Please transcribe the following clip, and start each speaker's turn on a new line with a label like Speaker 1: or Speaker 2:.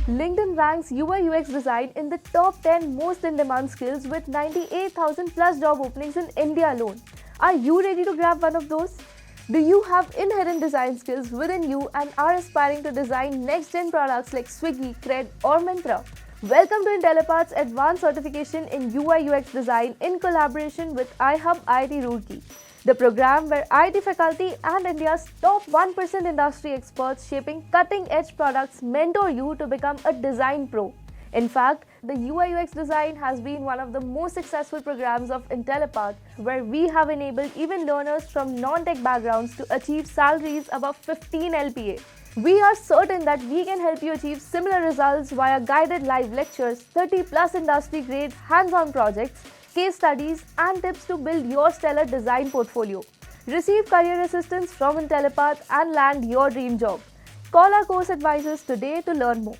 Speaker 1: LinkedIn ranks UI UX design in the top 10 most in-demand skills with 98,000 plus job openings in India alone. Are you ready to grab one of those? Do you have inherent design skills within you and are aspiring to design next-gen products like Swiggy, Cred or Myntra? Welcome to Intellipaat's advanced certification in UI UX design in collaboration with iHub IIT Roorkee, the program where IIT faculty and India's top 1% industry experts shaping cutting-edge products mentor you to become a design pro. In fact, the UI UX design has been one of the most successful programs of Intellipaat, where we have enabled even learners from non-tech backgrounds to achieve salaries above 15 LPA. We are certain that we can help you achieve similar results via guided live lectures, 30 plus industry grade hands-on projects, case studies and tips to build your stellar design portfolio. Receive career assistance from Intellipaat and land your dream job. Call our course advisors today to learn more.